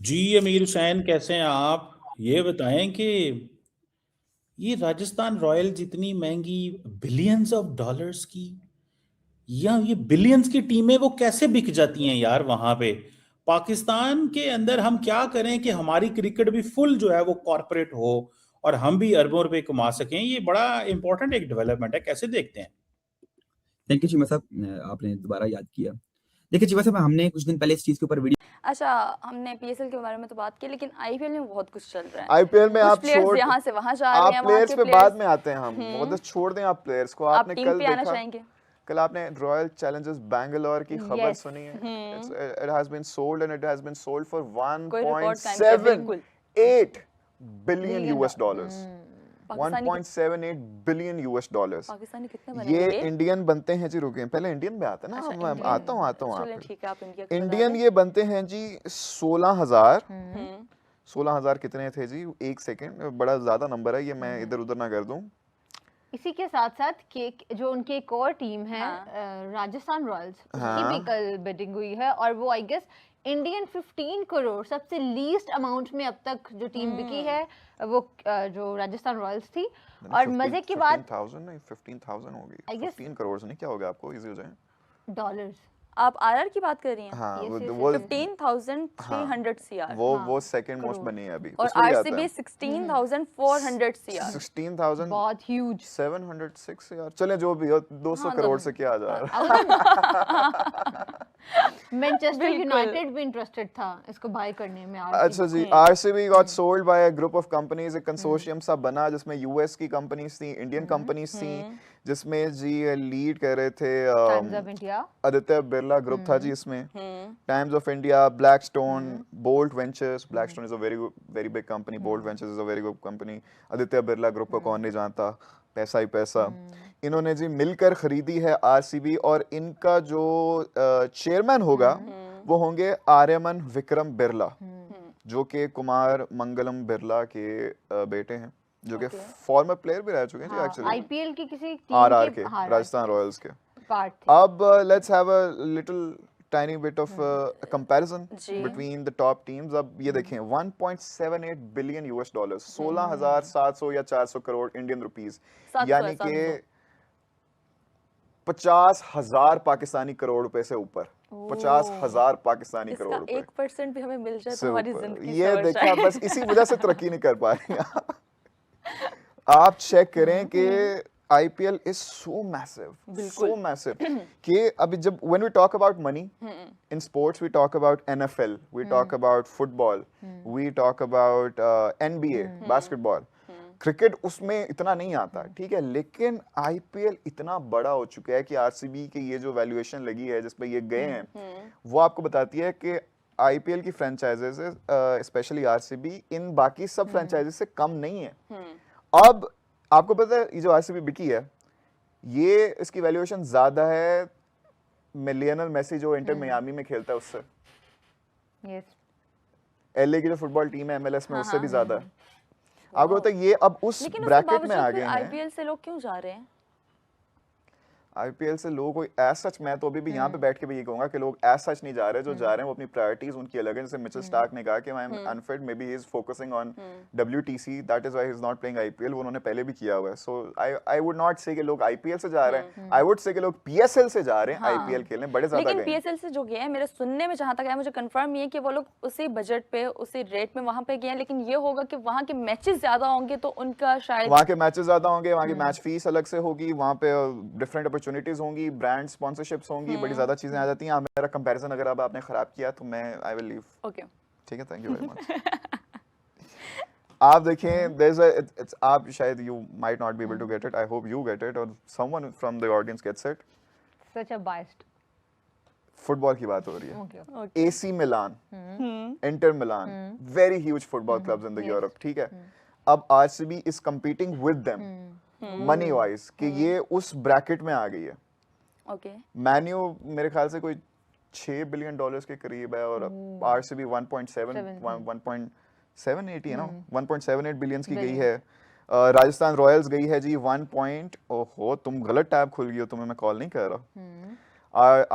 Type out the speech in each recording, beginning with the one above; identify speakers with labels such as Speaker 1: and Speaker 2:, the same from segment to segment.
Speaker 1: जी अमीर हुसैन, कैसे हैं आप? ये बताएं कि ये राजस्थान रॉयल्स इतनी महंगी, बिलियंस ऑफ डॉलर्स की, या ये बिलियंस की टीमें वो कैसे बिक जाती हैं यार वहां पे? पाकिस्तान के अंदर हम क्या करें कि हमारी क्रिकेट भी फुल जो है वो कॉरपोरेट हो और हम भी अरबों रुपए कमा सकें? ये बड़ा इंपॉर्टेंट एक डेवलपमेंट है, कैसे देखते हैं?
Speaker 2: थैंक यू चीमा साहब, आपने दोबारा याद किया। देखिए चीमा साहब, हमने कुछ दिन पहले इस चीज़ के ऊपर वीडियो
Speaker 3: अच्छा, हमने पीएसएल के बारे में तो बात की, लेकिन आईपीएल में बहुत कुछ चल रहा है।
Speaker 4: आईपीएल में
Speaker 3: कुछ
Speaker 4: आप
Speaker 3: प्लेयर्स
Speaker 4: छोड़
Speaker 3: यहाँ से वहाँ जा रहे
Speaker 4: आप
Speaker 3: हैं, वहाँ
Speaker 4: प्लेयर्स
Speaker 3: के
Speaker 4: पे
Speaker 3: प्लेयर्स।
Speaker 4: बाद में आते हैं हम, वो तो छोड़ दें आप प्लेयर्स को।
Speaker 3: आप
Speaker 4: आपने
Speaker 3: टीम
Speaker 4: कल
Speaker 3: पे आना
Speaker 4: देखा,
Speaker 3: चाहेंगे?
Speaker 4: कल आपने रॉयल चैलेंजर्स बैंगलोर की खबर
Speaker 5: यस
Speaker 4: सुनी है? It has been sold and it has been sold for
Speaker 3: कोई रिकॉर्ड टाइम पे, बिल्कुल।
Speaker 4: 1.78 billion
Speaker 5: billion
Speaker 4: US dollars.
Speaker 3: Pakistani
Speaker 4: 1.78 billion US dollars.
Speaker 3: Pakistani कितने
Speaker 4: ये
Speaker 3: बनेंगे?
Speaker 4: इंडियन बनते हैं जी, रुके पहले इंडियन पे आता है ना।
Speaker 3: अच्छा,
Speaker 4: मैं
Speaker 3: इंडियन।
Speaker 4: आता हूँ वहाँ
Speaker 3: चलिए
Speaker 4: पे।
Speaker 3: ठीक है, आप इंडिया का बता
Speaker 4: इंडियन
Speaker 3: दें।
Speaker 4: ये बनते हैं जी 16,000।
Speaker 3: हम्म
Speaker 4: 16,000 कितने थे जी? एक सेकेंड, बड़ा ज्यादा नंबर है ये, मैं इधर उधर ना कर दूं।
Speaker 5: इसी के साथ साथ के जो उनकी एक और टीम है,
Speaker 3: हाँ।
Speaker 5: राजस्थान रॉयल्स, उसकी
Speaker 4: हाँ।
Speaker 5: भी कल बिडिंग हुई है और वो आई गेस इंडियन 15 करोड़ सबसे लीस्ट अमाउंट में अब तक जो टीम बिकी है वो जो राजस्थान रॉयल्स थी। और मजे की बात
Speaker 4: 15,000 नहीं, 15,000 होगी।
Speaker 5: I guess-
Speaker 4: 15 करोड़ से नहीं, क्या होगा आपको, इजी हो जाए।
Speaker 5: डॉलर्स।
Speaker 3: आप आरआर की बात कर रही हैं?
Speaker 4: हाँ
Speaker 5: Yes, yes,
Speaker 4: वो
Speaker 3: 15,300 सीआर।
Speaker 4: वो सेकंड मोस्ट बनी है अभी,
Speaker 3: और
Speaker 4: उसमें भी आता
Speaker 3: आरसीबी
Speaker 4: है
Speaker 3: 16,400 सीआर।
Speaker 4: 16,706
Speaker 5: बहुत ह्यूज।
Speaker 4: यार। चले जो भी हो, 200
Speaker 3: हाँ,
Speaker 4: करोड़ से क्या आ जा रहा है।
Speaker 5: मैनचेस्टर
Speaker 3: बिल्कुल।
Speaker 5: यूनाइटेड भी इंटरेस्टेड था इसको बाय करने में।
Speaker 4: अच्छा जी, RCB got sold by a group of companies. एक कंसोर्शियम सा बना जिसमें यूएस की कंपनीज थी, इंडियन कंपनीज थी, जिसमें जी लीड कर रहे थे
Speaker 5: times of India,
Speaker 4: Aditya Birla group था जी इसमें। Times of India, Blackstone, bolt ventures. Blackstone is a very big company, bolt ventures is a very good company. Aditya Birla group को कौन नहीं जानता, पैसा ही पैसा। इन्होंने जी मिलकर खरीदी है आरसीबी, और इनका जो चेयरमैन होगा वो होंगे आर्यमन विक्रम बिरला, जो कि कुमार मंगलम बिरला के बेटे हैं, जो कि फॉर्मर प्लेयर भी रह चुके हैं जी एक्चुअली,
Speaker 5: आईपीएल की किसी टीम
Speaker 4: आरआर के,
Speaker 5: हाँ,
Speaker 4: राजस्थान रॉयल्स के
Speaker 5: पार्ट थे।
Speaker 4: अब let's have a little tiny bit of comparison
Speaker 3: जी।
Speaker 4: between the top teams. अब ये देखें, 1.78 बिलियन यूएस डॉलर्स, 16,700 या 400 करोड़ इंडियन रुपीस,
Speaker 3: 700
Speaker 4: यानी कि 50,000 पाकिस्तानी करोड़ रुपए से ऊपर। 50,000 पाकिस्तानी
Speaker 3: इसका
Speaker 4: करोड़ रुपए
Speaker 3: 1% भी हमें मिल जाए
Speaker 4: से
Speaker 3: तो हमारी
Speaker 4: ऊपर।
Speaker 3: जिंदगी
Speaker 4: ये
Speaker 3: सवर
Speaker 4: देखा,
Speaker 3: जाए।
Speaker 4: बस इसी वजह से तरक्की नहीं कर पा रही हैं। आप चेक करें कि आईपीएल इज सो मैसिव कि अभी जब when we talk about money in sports, we talk about NFL, we talk about football, we talk about NBA basketball, cricket उसमें इतना नहीं आता, ठीक है, लेकिन आईपीएल इतना बड़ा हो चुका है कि आरसीबी की ये जो वैल्यूएशन लगी है जिस पे ये गए हैं, वो आपको बताती है कि आईपीएल की फ्रेंचाइजेस, स्पेशली आरसीबी, इन बाकी सब फ्रेंचाइजेस से कम नहीं है। अब आपको पता है ये जो आरसीबी बिकी है, ये इसकी वैल्यूएशन ज्यादा है लियोनेल मेसी जो इंटर मियामी में खेलता है उससे।
Speaker 5: यस,
Speaker 4: एलए की जो फुटबॉल टीम है एमएलएस में, उससे भी ज्यादा है। आपको पता है ये अब उस
Speaker 3: लेकिन उसके
Speaker 4: ब्रैकेट में
Speaker 3: बावजूद
Speaker 4: आ
Speaker 3: फिर
Speaker 4: गए हैं।
Speaker 3: आईपीएल से लोग क्यों जा रहे हैं?
Speaker 4: आईपीएल से लोग कोई एज सच, मैं तो अभी भी यहाँ पे बैठ के भी ये कहूंगा कि लोग एज सच नहीं जा रहे, जो जा रहे हैं वो अपनी प्रायोरिटीज उनकी अलग है। जैसे मिचेल स्टार्क ने कहा कि I am unfit, may be he is focusing on WTC, that is why he is not playing IPL. वो उन्होंने पहले भी किया हुआ है। सो आई वुड नॉट से कि लोग आईपीएल से जा रहे हैं, आई वुड से कि लोग पीएसएल से जा रहे हैं आईपीएल खेलने, बड़े ज्यादा
Speaker 3: लेकिन
Speaker 4: गए हैं।
Speaker 3: पीएसएल से जो गए हैं, मेरे सुनने में जहां तक है, मुझे कंफर्म ये है कि वो लोग उसी बजट पे, उसी रेट में वहां पे गए हैं, लेकिन ये होगा कि वहां के मैचेस ज्यादा होंगे तो उनका शायद
Speaker 4: वहाँ के मैचेस ज्यादा होंगे, वहाँ की मैच फीस अलग से होगी, वहाँ पे डिफरेंट अपॉर्चुनिटीज होंगी, ब्रांड स्पॉन्सरशिप्स होंगी, बड़ी ज्यादा चीजें आ जाती हैं। आप मेरा कंपैरिजन अगर अब आपने खराब किया तो मैं आई विल लीव।
Speaker 3: ओके।
Speaker 4: ठीक है, थैंक यू वेरी मच। आप देखें, there's a it's आप शायद you might not be able to get it, I hope you get it or someone from the audience gets it.
Speaker 5: Such a biased.
Speaker 4: Football की बात हो रही है।
Speaker 5: Okay,
Speaker 4: AC Milan, Inter Milan, very huge football clubs in the Europe, ठीक है। अब RCB is competing with them money wise कि ये उस ब्रैकेट में आ गई है।
Speaker 3: ओके।
Speaker 4: मैन्यू मेरे ख्याल से कोई 6 बिलियन डॉलर्स के करीब है, और आरसीबी 1.78 है ना, 1.78 बिलियंस की गई है। राजस्थान रॉयल्स गई है जी 1 पॉइंट, ओहो तुम गलत टैब खुल गई हो, तुम्हें मैं कॉल नहीं कर रहा।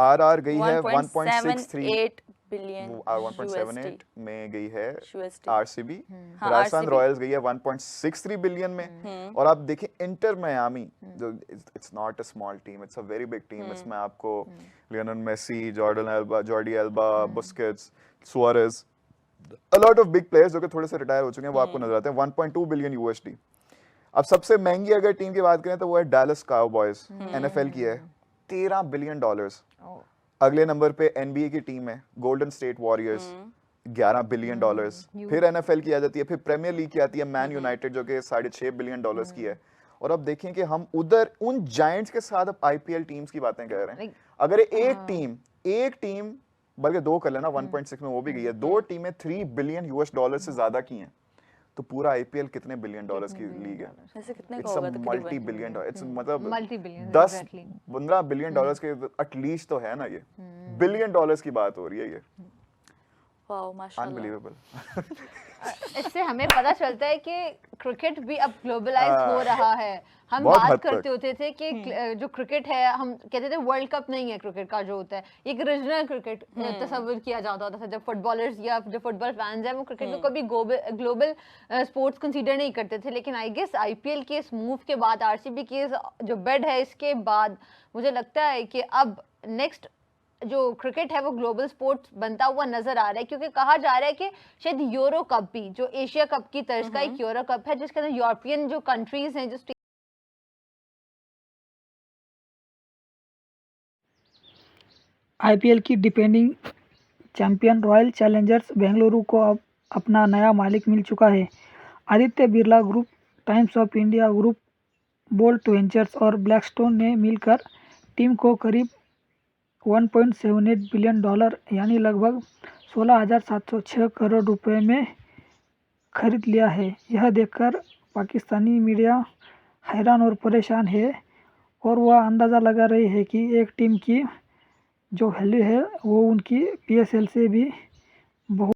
Speaker 4: आरआर गई है 1.63
Speaker 3: 1.78 बिलियन
Speaker 4: वो 1.78 में गई है
Speaker 3: USD।
Speaker 4: आरसीबी।
Speaker 3: हाँ,
Speaker 4: राजस्थान
Speaker 3: RCB।
Speaker 4: रॉयल्स गई है 1.63 बिलियन में। और आप देखिए इंटर मियामी, जो it's not a small team, it's a very big team. इसमें आपको Lionel Messi, Jordi Alba, Busquets, Suarez, a lot of big players जो कि थोड़े से रिटायर हो चुके हैं, वो आपको नजर आते हैं। 1.2 बिलियन यूएसडी। अब सबसे महंगी अगर टीम की बात करें तो वो है डैलस काउबॉयज, एनएफएल की है, $13 बिलियन। अगले नंबर पे एनबीए की टीम है गोल्डन स्टेट वॉरियर्स, $11 बिलियन। फिर एनएफएल की आ जाती है, फिर प्रीमियर लीग की आती है मैन यूनाइटेड जो कि $6.5 बिलियन की है। और अब देखें कि हम उधर उन जायंट्स के साथ अब आईपीएल टीम्स की बातें कर रहे हैं। अगर एक टीम बल्कि दो कर लेना, 1.6 में वो भी गई है, दो टीमें $3 बिलियन से ज्यादा की हैं, तो पूरा आईपीएल कितने $बिलियन की लीग है?
Speaker 3: वैसे कितने का
Speaker 4: इट्स
Speaker 3: होगा
Speaker 4: अ
Speaker 3: तकरीबन?
Speaker 4: मल्टी बिलियन डॉलर, इट्स मतलब
Speaker 5: Multi-billion,
Speaker 4: 10-15 बिलियन डॉलर्स के एटलीस्ट तो है ना, ये बिलियन डॉलर्स की बात हो रही है, ये
Speaker 3: वाओ माशाल्लाह।
Speaker 4: अनबिलीवेबल।
Speaker 5: इससे हमें पता चलता है कि क्रिकेट भी अब ग्लोबलाइज हो रहा है। हम
Speaker 4: बहुत
Speaker 5: बात
Speaker 4: हद
Speaker 5: करते
Speaker 4: तक।
Speaker 5: होते थे कि जो क्रिकेट है, हम कहते थे वर्ल्ड कप नहीं है क्रिकेट का जो होता है, एक रीजनल क्रिकेट तस्वीर किया जाता होता था। जब फुटबॉलर्स या जो फुटबॉल फैंस हैं वो क्रिकेट को कभी ग्लोबल स्पोर्ट्स कंसीडर नहीं करते थे। लेकिन आई गेस आईपीएल के इस मूव के बाद, आरसीबी की जो बेड है इसके बाद, मुझे लगता है कि अब नेक्स्ट जो क्रिकेट है वो ग्लोबल स्पोर्ट्स बनता हुआ नजर आ रहा है। क्योंकि कहा जा रहा है कि शायद यूरो कप भी, जो एशिया कप की तर्ज का एक यूरो कप है, जिसके अंदर यूरोपियन जो कंट्रीज हैं, जो
Speaker 6: आईपीएल की defending champion royal Challengers Bengaluru को अब अपना नया मालिक मिल चुका है। Aditya Birla group, times of India group, bolt ventures और ब्लैकस्टोन ने मिलकर टीम को करीब $1.78 बिलियन यानी लगभग 16,706 करोड़ रुपए में खरीद लिया है। यह देखकर पाकिस्तानी मीडिया हैरान और परेशान है और वह अंदाज़ा लगा रही है कि एक टीम की जो वैल्यू है वो उनकी पीएसएल से भी बहुत